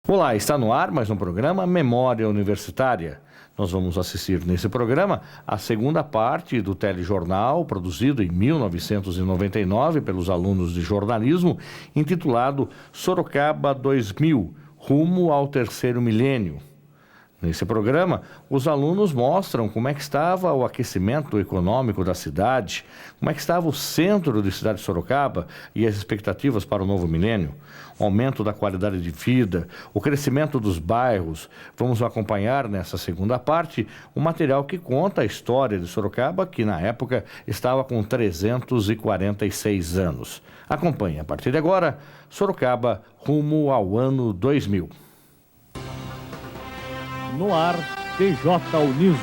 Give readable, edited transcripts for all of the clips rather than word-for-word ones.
Olá, está no ar mais um programa Memória Universitária. Nós vamos assistir nesse programa a segunda parte do telejornal produzido em 1999 pelos alunos de jornalismo, intitulado Sorocaba 2000, rumo ao terceiro milênio. Nesse programa, os alunos mostram como é que estava o aquecimento econômico da cidade, como é que estava o centro da cidade de Sorocaba e as expectativas para o novo milênio, o aumento da qualidade de vida, o crescimento dos bairros. Vamos acompanhar nessa segunda parte um material que conta a história de Sorocaba, que na época estava com 346 anos. Acompanhe a partir de agora, Sorocaba rumo ao ano 2000. No ar, TJ Uniso.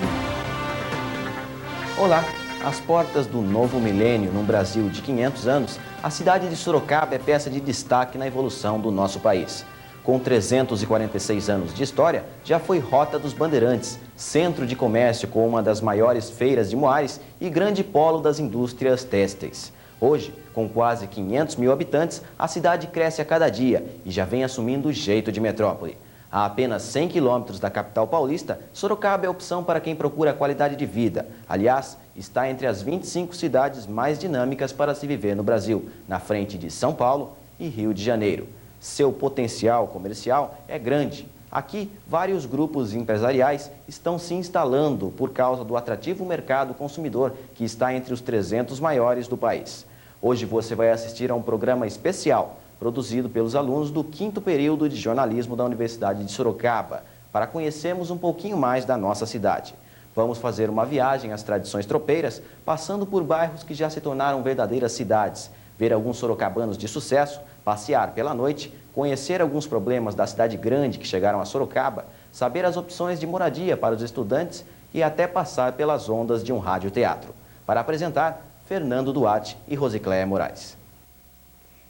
Olá, às portas do novo milênio, num Brasil de 500 anos, a cidade de Sorocaba é peça de destaque na evolução do nosso país. Com 346 anos de história, já foi Rota dos Bandeirantes, centro de comércio com uma das maiores feiras de Moares e grande polo das indústrias têxteis. Hoje, com quase 500 mil habitantes, a cidade cresce a cada dia e já vem assumindo o jeito de metrópole. A apenas 100 quilômetros da capital paulista, Sorocaba é opção para quem procura qualidade de vida. Aliás, está entre as 25 cidades mais dinâmicas para se viver no Brasil, na frente de São Paulo e Rio de Janeiro. Seu potencial comercial é grande. Aqui, vários grupos empresariais estão se instalando por causa do atrativo mercado consumidor, que está entre os 300 maiores do país. Hoje você vai assistir a um programa especial, produzido pelos alunos do 5º período de jornalismo da Universidade de Sorocaba, para conhecermos um pouquinho mais da nossa cidade. Vamos fazer uma viagem às tradições tropeiras, passando por bairros que já se tornaram verdadeiras cidades, ver alguns sorocabanos de sucesso, passear pela noite, conhecer alguns problemas da cidade grande que chegaram a Sorocaba, saber as opções de moradia para os estudantes e até passar pelas ondas de um radioteatro. Para apresentar, Fernando Duarte e Rosicléia Moraes.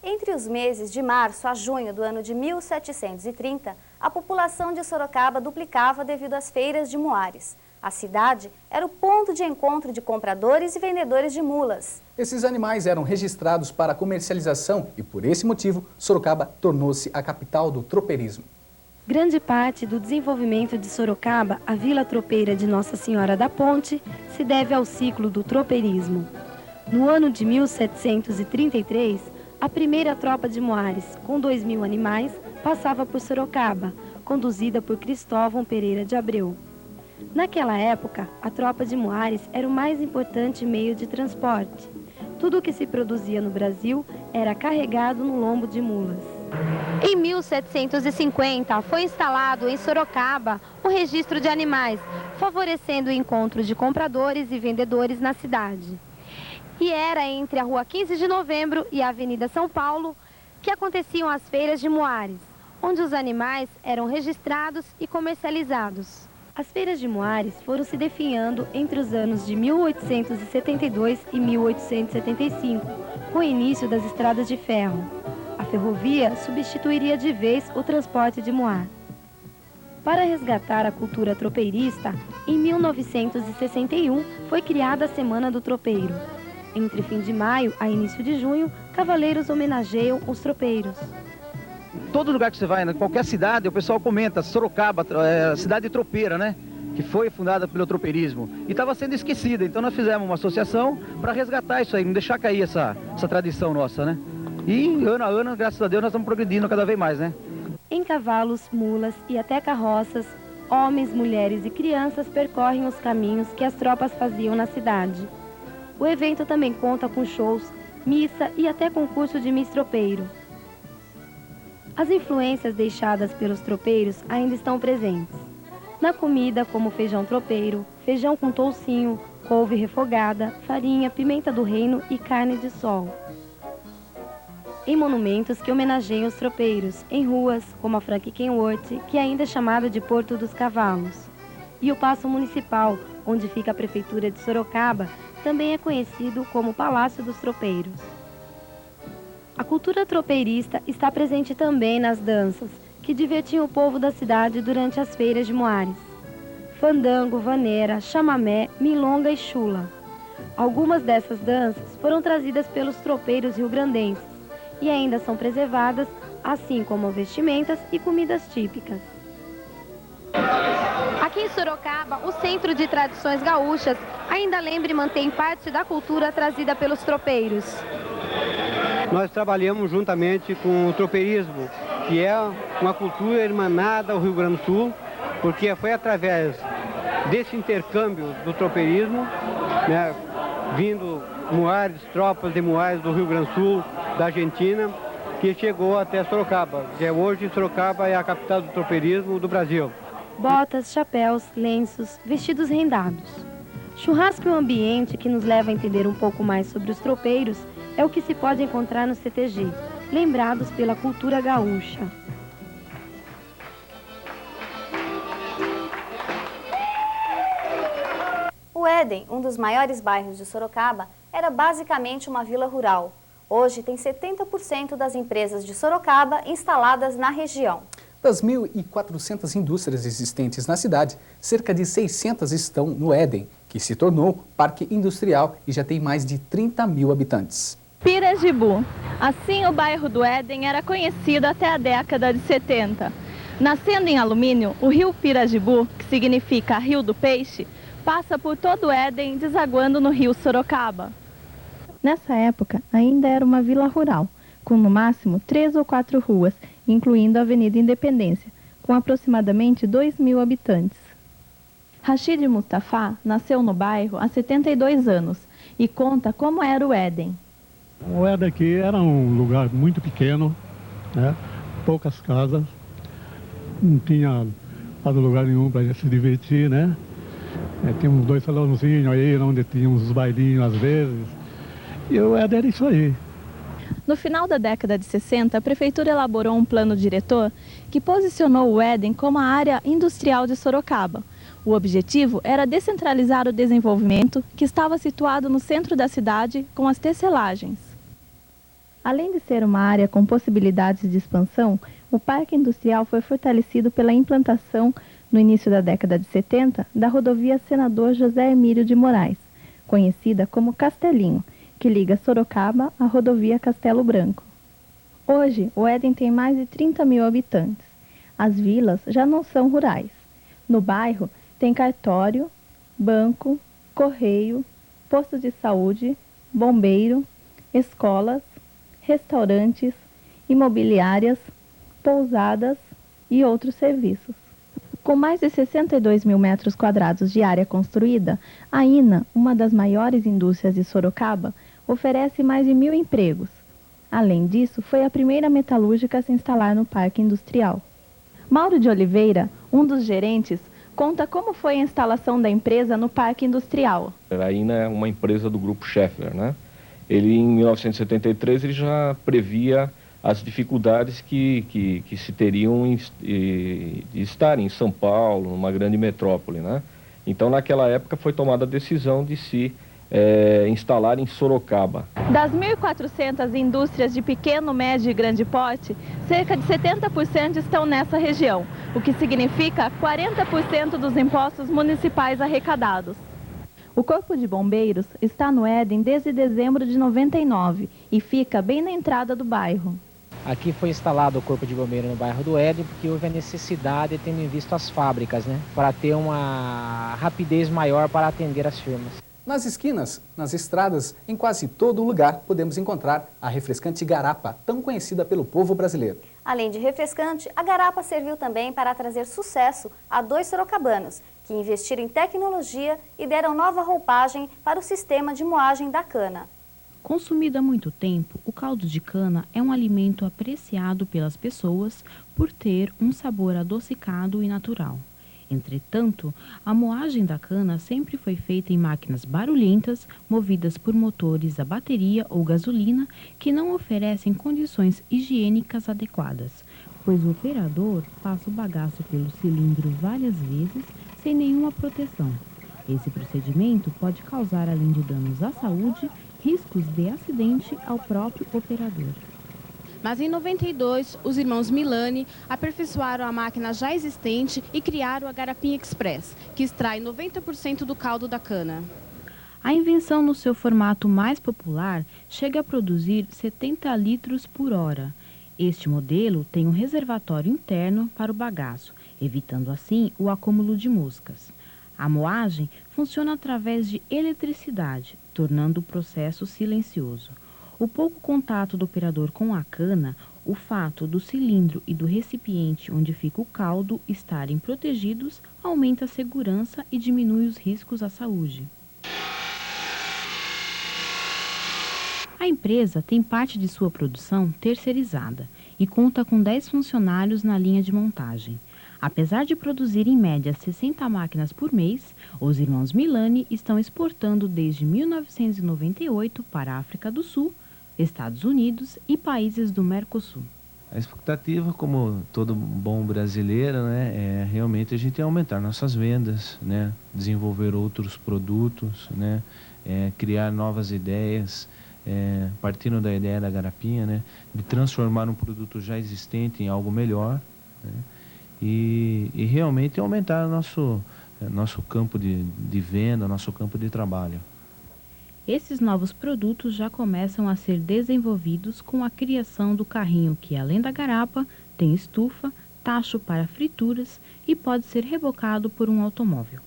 Entre os meses de março a junho do ano de 1730, a população de Sorocaba duplicava devido às feiras de Moares. A cidade era o ponto de encontro de compradores e vendedores de mulas. Esses animais eram registrados para comercialização e, por esse motivo, Sorocaba tornou-se a capital do tropeirismo. Grande parte do desenvolvimento de Sorocaba, a vila tropeira de Nossa Senhora da Ponte, se deve ao ciclo do tropeirismo. No ano de 1733, a primeira tropa de Moares, com 2.000 animais, passava por Sorocaba, conduzida por Cristóvão Pereira de Abreu. Naquela época, a tropa de Moares era o mais importante meio de transporte. Tudo o que se produzia no Brasil era carregado no lombo de mulas. Em 1750, foi instalado em Sorocaba o registro de animais, favorecendo o encontro de compradores e vendedores na cidade. E era entre a Rua 15 de Novembro e a Avenida São Paulo que aconteciam as feiras de Moares, onde os animais eram registrados e comercializados. As feiras de Moares foram se definhando entre os anos de 1872 e 1875, com o início das estradas de ferro. A ferrovia substituiria de vez o transporte de Moar. Para resgatar a cultura tropeirista, em 1961 foi criada a Semana do Tropeiro. Entre fim de maio a início de junho, cavaleiros homenageiam os tropeiros. Todo lugar que você vai, em qualquer cidade, o pessoal comenta Sorocaba, cidade tropeira, né? Que foi fundada pelo tropeirismo. E estava sendo esquecida, então nós fizemos uma associação para resgatar isso aí, não deixar cair essa tradição nossa, né? E ano a ano, graças a Deus, nós estamos progredindo cada vez mais, né? Em cavalos, mulas e até carroças, homens, mulheres e crianças percorrem os caminhos que as tropas faziam na cidade. O evento também conta com shows, missa e até concurso de Miss Tropeiro. As influências deixadas pelos tropeiros ainda estão presentes. Na comida, como feijão tropeiro, feijão com toucinho, couve refogada, farinha, pimenta do reino e carne de sol. Em monumentos que homenageiam os tropeiros, em ruas, como a Franklin-Worth, que ainda é chamada de Porto dos Cavalos. E o Paço Municipal, onde fica a Prefeitura de Sorocaba, também é conhecido como Palácio dos Tropeiros. A cultura tropeirista está presente também nas danças, que divertiam o povo da cidade durante as feiras de Moares. Fandango, vaneira, chamamé, milonga e chula. Algumas dessas danças foram trazidas pelos tropeiros rio-grandenses e ainda são preservadas assim como vestimentas e comidas típicas. Aqui em Sorocaba, o Centro de Tradições Gaúchas ainda lembra e mantém parte da cultura trazida pelos tropeiros. Nós trabalhamos juntamente com o tropeirismo, que é uma cultura emanada ao Rio Grande do Sul, porque foi através desse intercâmbio do tropeirismo, né, vindo muares, tropas de muares do Rio Grande do Sul, da Argentina, que chegou até Sorocaba, que hoje Sorocaba é a capital do tropeirismo do Brasil. Botas, chapéus, lenços, vestidos rendados. Churrasco e o ambiente que nos leva a entender um pouco mais sobre os tropeiros é o que se pode encontrar no CTG, lembrados pela cultura gaúcha. O Éden, um dos maiores bairros de Sorocaba, era basicamente uma vila rural. Hoje tem 70% das empresas de Sorocaba instaladas na região. Das 1.400 indústrias existentes na cidade, cerca de 600 estão no Éden, que se tornou parque industrial e já tem mais de 30 mil habitantes. Pirajibu. Assim, o bairro do Éden era conhecido até a década de 70. Nascendo em alumínio, o rio Pirajibu, que significa Rio do Peixe, passa por todo o Éden, desaguando no rio Sorocaba. Nessa época, ainda era uma vila rural, com no máximo 3 ou 4 ruas, incluindo a Avenida Independência, com aproximadamente 2.000 habitantes. Rashid Mustafa nasceu no bairro há 72 anos e conta como era o Éden. O Éden aqui era um lugar muito pequeno, né? Poucas casas, não tinha quase lugar nenhum para se divertir, né? Tinha uns 2 salãozinhos aí, onde tínhamos os bailinhos às vezes, e o Éden era isso aí. No final da década de 60, a Prefeitura elaborou um plano diretor que posicionou o Éden como a área industrial de Sorocaba. O objetivo era descentralizar o desenvolvimento, que estava situado no centro da cidade, com as tecelagens. Além de ser uma área com possibilidades de expansão, o Parque Industrial foi fortalecido pela implantação, no início da década de 70, da rodovia Senador José Emílio de Moraes, conhecida como Castelinho, que liga Sorocaba à rodovia Castelo Branco. Hoje, o Éden tem mais de 30 mil habitantes. As vilas já não são rurais. No bairro, tem cartório, banco, correio, posto de saúde, bombeiro, escolas, restaurantes, imobiliárias, pousadas e outros serviços. Com mais de 62 mil metros quadrados de área construída, a INA, uma das maiores indústrias de Sorocaba, oferece mais de 1.000 empregos. Além disso, foi a primeira metalúrgica a se instalar no Parque Industrial. Mauro de Oliveira, um dos gerentes, conta como foi a instalação da empresa no Parque Industrial. A INA é uma empresa do grupo Schaeffler, né? Ele, em 1973, ele já previa as dificuldades que se teriam de estar em São Paulo, numa grande metrópole, né? Então, naquela época, foi tomada a decisão de se instalar em Sorocaba. Das 1.400 indústrias de pequeno, médio e grande porte, cerca de 70% estão nessa região, o que significa 40% dos impostos municipais arrecadados. O Corpo de Bombeiros está no Éden desde dezembro de 99 e fica bem na entrada do bairro. Aqui foi instalado o Corpo de Bombeiro no bairro do Éden porque houve a necessidade, tendo em vista as fábricas, né, para ter uma rapidez maior para atender as firmas. Nas esquinas, nas estradas, em quase todo lugar, podemos encontrar a refrescante garapa, tão conhecida pelo povo brasileiro. Além de refrescante, a garapa serviu também para trazer sucesso a 2 sorocabanos, que investiram em tecnologia e deram nova roupagem para o sistema de moagem da cana. Consumido há muito tempo, o caldo de cana é um alimento apreciado pelas pessoas por ter um sabor adocicado e natural. Entretanto, a moagem da cana sempre foi feita em máquinas barulhentas, movidas por motores a bateria ou gasolina, que não oferecem condições higiênicas adequadas, pois o operador passa o bagaço pelo cilindro várias vezes sem nenhuma proteção. Esse procedimento pode causar, além de danos à saúde, riscos de acidente ao próprio operador. Mas em 92, os irmãos Milani aperfeiçoaram a máquina já existente e criaram a Garapinha Express, que extrai 90% do caldo da cana. A invenção, no seu formato mais popular, chega a produzir 70 litros por hora. Este modelo tem um reservatório interno para o bagaço, evitando assim o acúmulo de moscas. A moagem funciona através de eletricidade, tornando o processo silencioso. O pouco contato do operador com a cana, o fato do cilindro e do recipiente onde fica o caldo estarem protegidos, aumenta a segurança e diminui os riscos à saúde. A empresa tem parte de sua produção terceirizada e conta com 10 funcionários na linha de montagem. Apesar de produzir em média 60 máquinas por mês, os irmãos Milani estão exportando desde 1998 para a África do Sul, Estados Unidos e países do Mercosul. A expectativa, como todo bom brasileiro, né, é realmente a gente aumentar nossas vendas, né, desenvolver outros produtos, né, criar novas ideias, partindo da ideia da garapinha, né, de transformar um produto já existente em algo melhor, né, e realmente aumentar nosso campo de venda, nosso campo de trabalho. Esses novos produtos já começam a ser desenvolvidos com a criação do carrinho que, além da garapa, tem estufa, tacho para frituras e pode ser rebocado por um automóvel.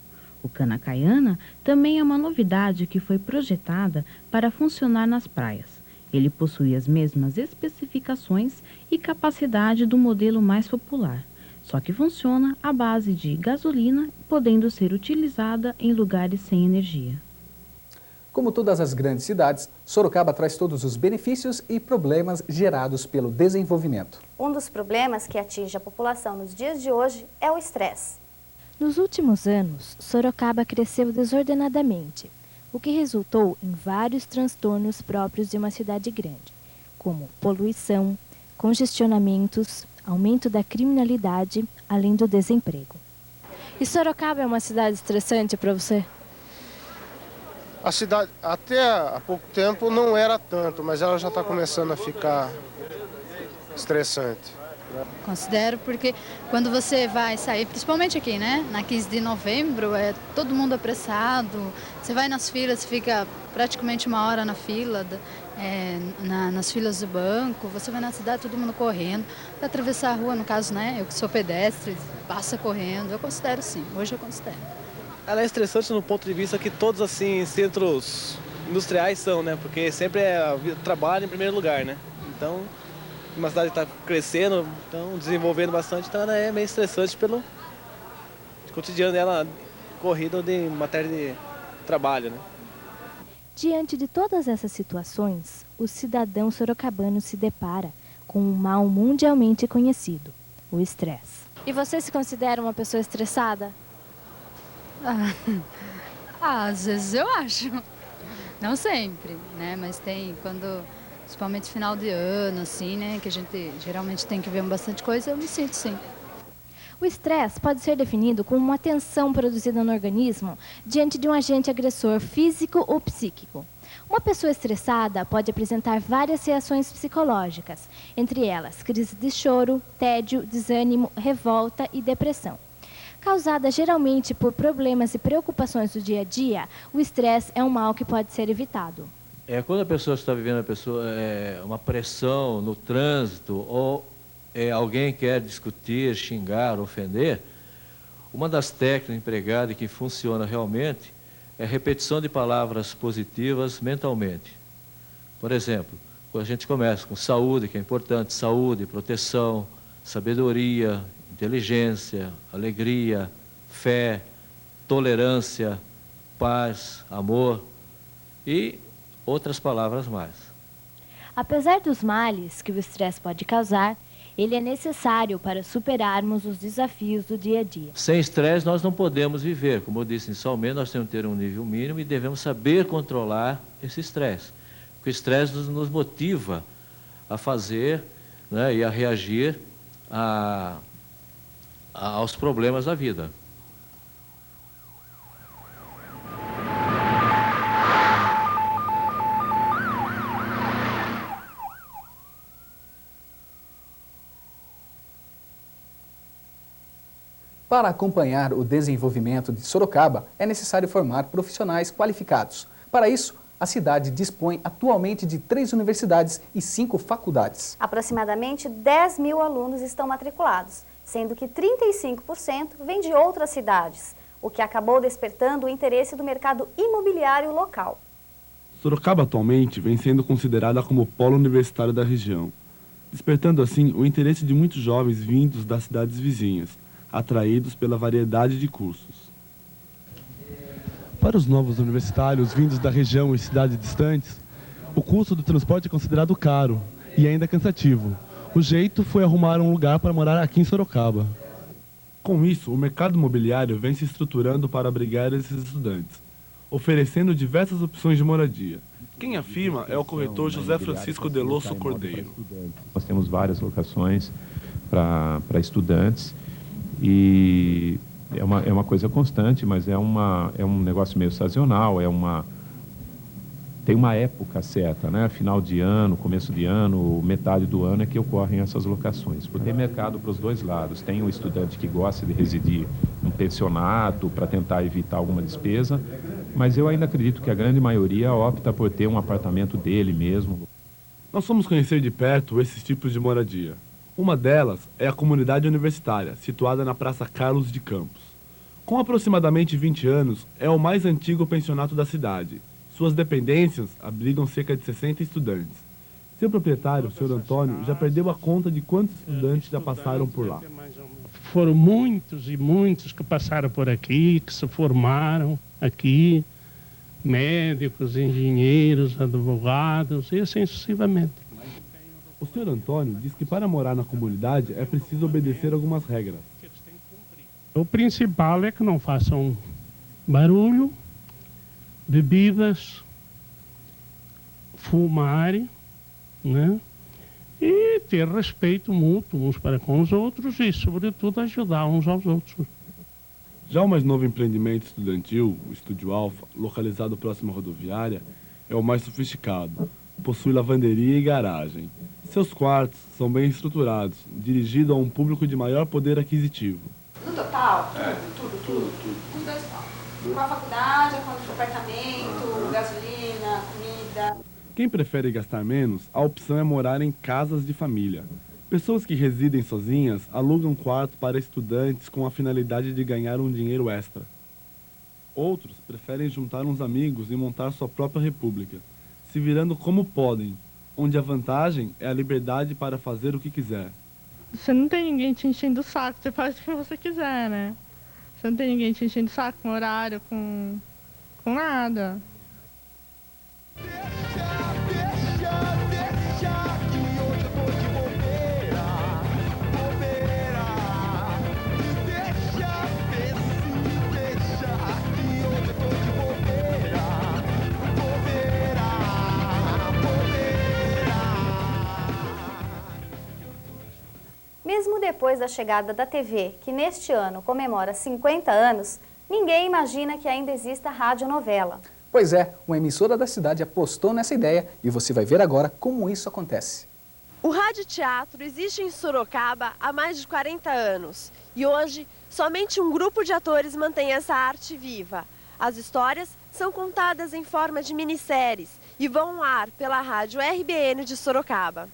O Cana-Caiana também é uma novidade que foi projetada para funcionar nas praias. Ele possui as mesmas especificações e capacidade do modelo mais popular, só que funciona à base de gasolina, podendo ser utilizada em lugares sem energia. Como todas as grandes cidades, Sorocaba traz todos os benefícios e problemas gerados pelo desenvolvimento. Um dos problemas que atinge a população nos dias de hoje é o estresse. Nos últimos anos, Sorocaba cresceu desordenadamente, o que resultou em vários transtornos próprios de uma cidade grande, como poluição, congestionamentos, aumento da criminalidade, além do desemprego. E Sorocaba é uma cidade estressante para você? A cidade, até há pouco tempo, não era tanto, mas ela já está começando a ficar estressante. Considero porque quando você vai sair, principalmente aqui, né? Na 15 de novembro, todo mundo apressado, você vai nas filas, fica praticamente uma hora na fila, nas filas do banco, você vai na cidade, todo mundo correndo. Para atravessar a rua, no caso, né? Eu que sou pedestre, passa correndo, eu considero sim, hoje eu considero. Ela é estressante no ponto de vista que todos, assim, centros industriais são, né? Porque sempre trabalho em primeiro lugar, né? Então, uma cidade está crescendo, então, desenvolvendo bastante, então ela é meio estressante pelo cotidiano dela, corrida de matéria de trabalho, né? Diante de todas essas situações, o cidadão sorocabano se depara com um mal mundialmente conhecido, o estresse. E você se considera uma pessoa estressada? Às vezes eu acho. Não sempre, né? Mas tem quando, principalmente final de ano, assim, né? Que a gente geralmente tem que ver bastante coisa, eu me sinto sim. O estresse pode ser definido como uma tensão produzida no organismo diante de um agente agressor físico ou psíquico. Uma pessoa estressada pode apresentar várias reações psicológicas, entre elas crise de choro, tédio, desânimo, revolta e depressão. Causada geralmente por problemas e preocupações do dia a dia, o estresse é um mal que pode ser evitado. Quando a pessoa está vivendo uma pressão no trânsito ou alguém quer discutir, xingar, ofender, uma das técnicas empregadas e que funciona realmente é a repetição de palavras positivas mentalmente. Por exemplo, quando a gente começa com saúde, que é importante, saúde, proteção, sabedoria, inteligência, alegria, fé, tolerância, paz, amor e outras palavras mais. Apesar dos males que o estresse pode causar, ele é necessário para superarmos os desafios do dia a dia. Sem estresse nós não podemos viver. Como eu disse inicialmente, nós temos que ter um nível mínimo e devemos saber controlar esse estresse. Porque o estresse nos motiva a fazer, né, e a reagir aos problemas da vida. Para acompanhar o desenvolvimento de Sorocaba, é necessário formar profissionais qualificados. Para isso, A cidade dispõe atualmente de 3 universidades e 5 faculdades. Aproximadamente 10 mil alunos estão matriculados, sendo que 35% vêm de outras cidades, o que acabou despertando o interesse do mercado imobiliário local. Sorocaba atualmente vem sendo considerada como polo universitário da região, despertando assim o interesse de muitos jovens vindos das cidades vizinhas, atraídos pela variedade de cursos. Para os novos universitários vindos da região e cidades distantes, o custo do transporte é considerado caro e ainda cansativo. O jeito foi arrumar um lugar para morar aqui em Sorocaba. Com isso, o mercado imobiliário vem se estruturando para abrigar esses estudantes, oferecendo diversas opções de moradia. Quem afirma é o corretor José Francisco Delosso Cordeiro. Nós temos várias locações para estudantes e é uma coisa constante, mas é um negócio meio sazonal, tem uma época certa, né? Final de ano, começo de ano, metade do ano é que ocorrem essas locações. Porque tem mercado para os dois lados. Tem o estudante que gosta de residir num pensionato para tentar evitar alguma despesa, mas eu ainda acredito que a grande maioria opta por ter um apartamento dele mesmo. Nós fomos conhecer de perto esses tipos de moradia. Uma delas é a comunidade universitária, situada na Praça Carlos de Campos. Com aproximadamente 20 anos, é o mais antigo pensionato da cidade. Suas dependências abrigam cerca de 60 estudantes. Seu proprietário, o Sr. Antônio, já perdeu a conta de quantos estudantes já passaram por lá. Foram muitos e muitos que passaram por aqui, que se formaram aqui, médicos, engenheiros, advogados e assim sucessivamente. O Sr. Antônio diz que para morar na comunidade é preciso obedecer algumas regras. O principal é que não façam barulho, bebidas, fumar, né? E ter respeito mútuo uns para com os outros e, sobretudo, ajudar uns aos outros. Já o mais novo empreendimento estudantil, o Estúdio Alfa, localizado próximo à rodoviária, é o mais sofisticado. Possui lavanderia e garagem. Seus quartos são bem estruturados, dirigido a um público de maior poder aquisitivo. No total, tudo. Os dois pau. Com a faculdade, com o apartamento, gasolina, comida. Quem prefere gastar menos, a opção é morar em casas de família. Pessoas que residem sozinhas alugam quarto para estudantes com a finalidade de ganhar um dinheiro extra. Outros preferem juntar uns amigos e montar sua própria república, se virando como podem, onde a vantagem é a liberdade para fazer o que quiser. Você não tem ninguém te enchendo o saco, você faz o que você quiser, né? Você não tem ninguém te enchendo o saco com horário, com nada. Mesmo depois da chegada da TV, que neste ano comemora 50 anos, ninguém imagina que ainda exista radionovela. Pois é, uma emissora da cidade apostou nessa ideia e você vai ver agora como isso acontece. O radioteatro existe em Sorocaba há mais de 40 anos e hoje somente um grupo de atores mantém essa arte viva. As histórias são contadas em forma de minisséries e vão ao ar pela rádio RBN de Sorocaba.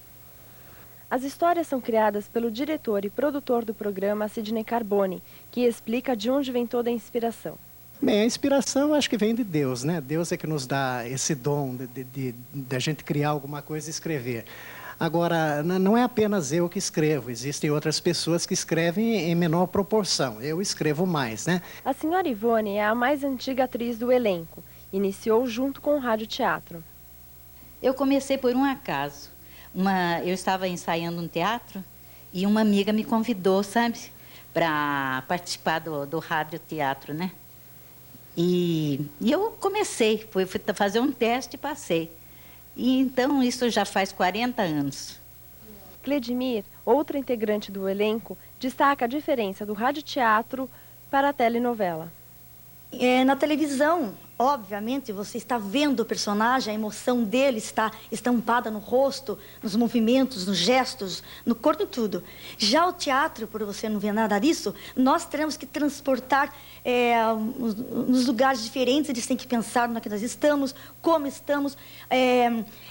As histórias são criadas pelo diretor e produtor do programa, Sidney Carbone, que explica de onde vem toda a inspiração. Bem, a inspiração acho que vem de Deus, né? Deus é que nos dá esse dom de a gente criar alguma coisa e escrever. Agora, não é apenas eu que escrevo, existem outras pessoas que escrevem em menor proporção. Eu escrevo mais, né? A senhora Ivone é a mais antiga atriz do elenco. Iniciou junto com o radioteatro. Eu comecei por um acaso. Eu estava ensaiando um teatro e uma amiga me convidou, sabe, para participar do radioteatro, né? E eu comecei, fui fazer um teste e passei. E então isso já faz 40 anos. Cledimir, outra integrante do elenco, destaca a diferença do radioteatro para a telenovela. Na televisão, obviamente, você está vendo o personagem, a emoção dele está estampada no rosto, nos movimentos, nos gestos, no corpo e tudo. Já o teatro, por você não ver nada disso, nós teremos que transportar nos lugares diferentes, eles têm que pensar no que nós estamos, como estamos.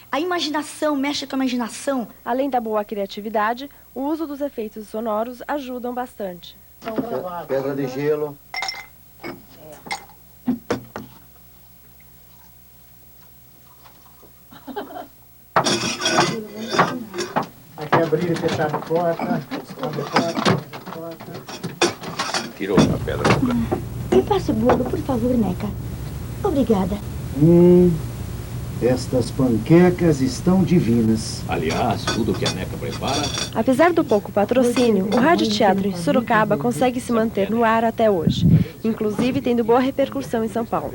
A imaginação, mexe com a imaginação. Além da boa criatividade, o uso dos efeitos sonoros ajudam bastante. Pedra de gelo. Aqui abrir e fechar a porta. Abre a porta. Tirou a pedra. Me passe o bolo, por favor, Neca. Obrigada. Estas panquecas estão divinas. Aliás, tudo que a Neca prepara... Apesar do pouco patrocínio, o Rádio Teatro em Sorocaba consegue se manter no ar até hoje, inclusive tendo boa repercussão em São Paulo.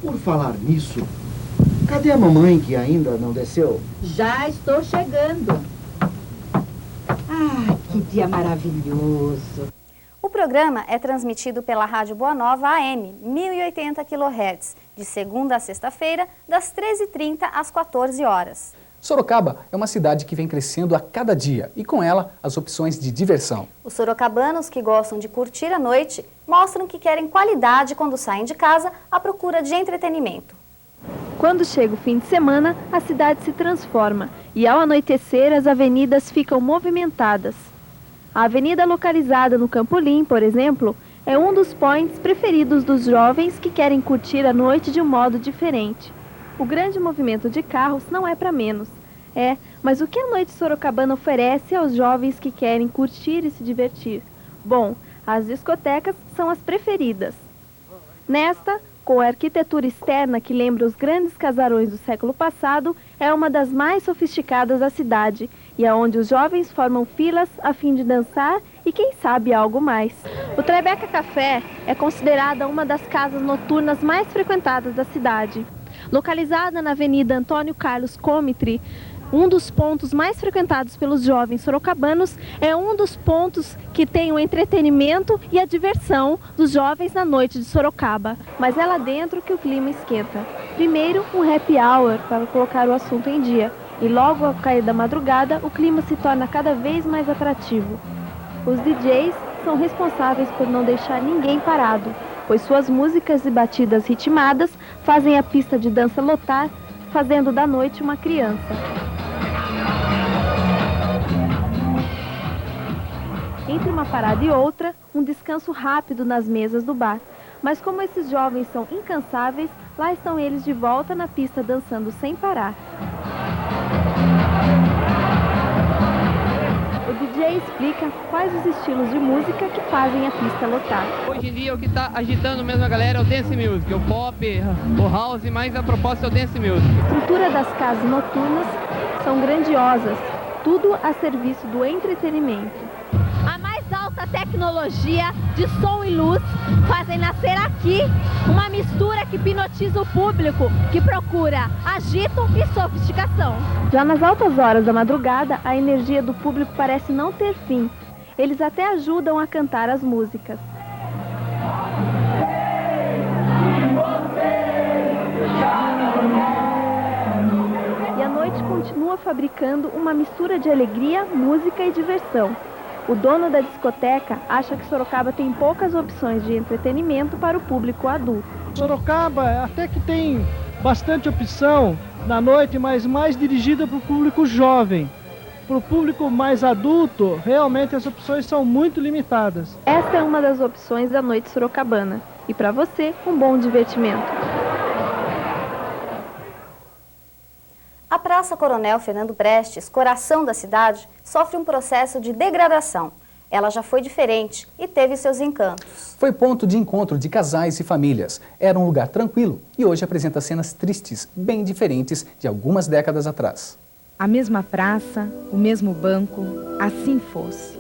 Por falar nisso, cadê a mamãe que ainda não desceu? Já estou chegando. Ah, que dia maravilhoso. O programa é transmitido pela Rádio Boa Nova AM, 1080 kHz, de segunda a sexta-feira, das 13h30 às 14 horas. Sorocaba é uma cidade que vem crescendo a cada dia e com ela as opções de diversão. Os sorocabanos que gostam de curtir a noite mostram que querem qualidade quando saem de casa à procura de entretenimento. Quando chega o fim de semana, a cidade se transforma e ao anoitecer as avenidas ficam movimentadas. A avenida localizada no Campolim, por exemplo, é um dos points preferidos dos jovens que querem curtir a noite de um modo diferente. O grande movimento de carros não é para menos. Mas o que a noite sorocabana oferece aos jovens que querem curtir e se divertir? Bom, as discotecas são as preferidas. Nesta, com a arquitetura externa que lembra os grandes casarões do século passado, é uma das mais sofisticadas da cidade e é onde os jovens formam filas a fim de dançar e, quem sabe, algo mais. O Tribeca Café é considerada uma das casas noturnas mais frequentadas da cidade. Localizada na Avenida Antônio Carlos Comitri, um dos pontos mais frequentados pelos jovens sorocabanos, é um dos pontos que tem o entretenimento e a diversão dos jovens na noite de Sorocaba. Mas é lá dentro que o clima esquenta. Primeiro, um happy hour para colocar o assunto em dia. E logo ao cair da madrugada, o clima se torna cada vez mais atrativo. Os DJs são responsáveis por não deixar ninguém parado, pois suas músicas e batidas ritmadas fazem a pista de dança lotar, fazendo da noite uma criança. Entre uma parada e outra, um descanso rápido nas mesas do bar. Mas como esses jovens são incansáveis, lá estão eles de volta na pista dançando sem parar. O DJ explica quais os estilos de música que fazem a pista lotar. Hoje em dia o que está agitando mesmo a galera é o dance music, o pop, o house, mas a proposta é o dance music. A estrutura das casas noturnas são grandiosas, tudo a serviço do entretenimento. A mais alta tecnologia de som e luz fazem nascer aqui uma mistura que hipnotiza o público, que procura agito e sofisticação. Já nas altas horas da madrugada, a energia do público parece não ter fim. Eles até ajudam a cantar as músicas. E a noite continua fabricando uma mistura de alegria, música e diversão. O dono da discoteca acha que Sorocaba tem poucas opções de entretenimento para o público adulto. Sorocaba até que tem bastante opção na noite, mas mais dirigida para o público jovem. Para o público mais adulto, realmente as opções são muito limitadas. Esta é uma das opções da noite sorocabana. E para você, um bom divertimento. A Praça Coronel Fernando Prestes, coração da cidade, sofre um processo de degradação. Ela já foi diferente e teve seus encantos. Foi ponto de encontro de casais e famílias. Era um lugar tranquilo e hoje apresenta cenas tristes, bem diferentes de algumas décadas atrás. A mesma praça, o mesmo banco, assim fosse.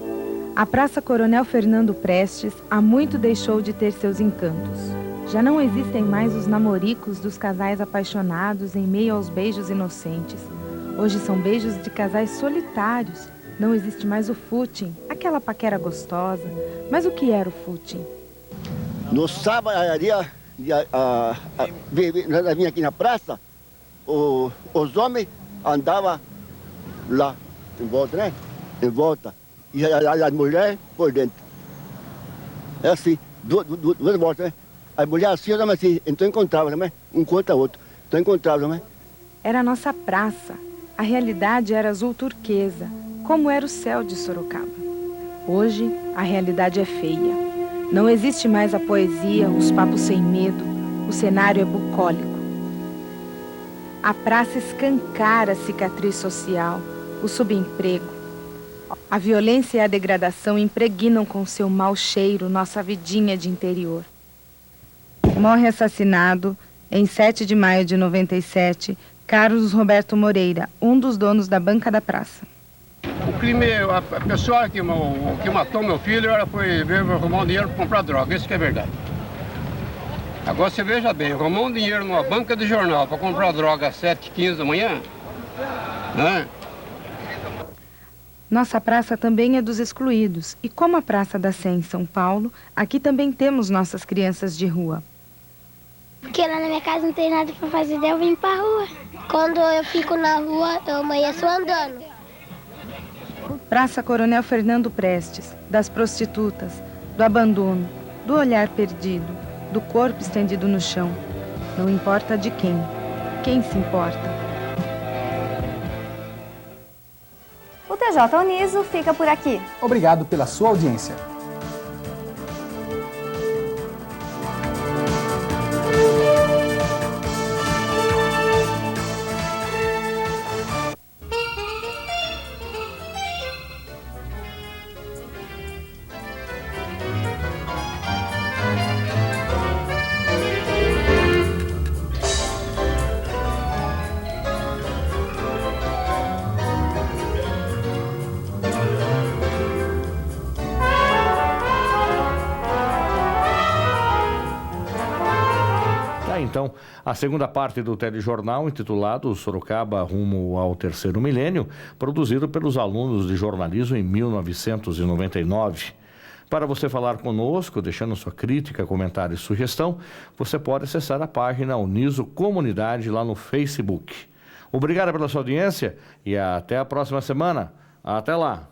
A Praça Coronel Fernando Prestes há muito deixou de ter seus encantos. Já não existem mais os namoricos dos casais apaixonados em meio aos beijos inocentes. Hoje são beijos de casais solitários. Não existe mais o footing, aquela paquera gostosa. Mas o que era o footing? No sábado, vinha aqui na praça, os homens andavam lá, em volta, né? Em volta. E as mulheres por dentro. É assim, duas voltas, né? As mulheres assim, os homens assim, então encontravam, né? Um contra o outro. Então encontravam, né? Era a nossa praça. A realidade era azul turquesa, como era o céu de Sorocaba. Hoje, a realidade é feia. Não existe mais a poesia, os papos sem medo. O cenário é bucólico. A praça escancara a cicatriz social, o subemprego. A violência e a degradação impregnam com seu mau cheiro nossa vidinha de interior. Morre assassinado, em 7 de maio de 97, Carlos Roberto Moreira, um dos donos da banca da praça. O crime, a pessoa que matou meu filho, ela foi arrumar um dinheiro para comprar droga, isso que é verdade. Agora você veja bem, arrumar um dinheiro numa banca de jornal para comprar droga às 7h15 da manhã, né? Nossa praça também é dos excluídos. E como a Praça da Sé em São Paulo, aqui também temos nossas crianças de rua. Porque lá na minha casa não tem nada para fazer, daí eu vim pra rua. Quando eu fico na rua, eu amanheço andando. Praça Coronel Fernando Prestes, das prostitutas, do abandono, do olhar perdido, do corpo estendido no chão. Não importa de quem se importa? O TJ Uniso fica por aqui. Obrigado pela sua audiência. Então, a segunda parte do telejornal, intitulado Sorocaba rumo ao terceiro milênio, produzido pelos alunos de jornalismo em 1999. Para você falar conosco, deixando sua crítica, comentário e sugestão, você pode acessar a página Uniso Comunidade lá no Facebook. Obrigado pela sua audiência e até a próxima semana. Até lá!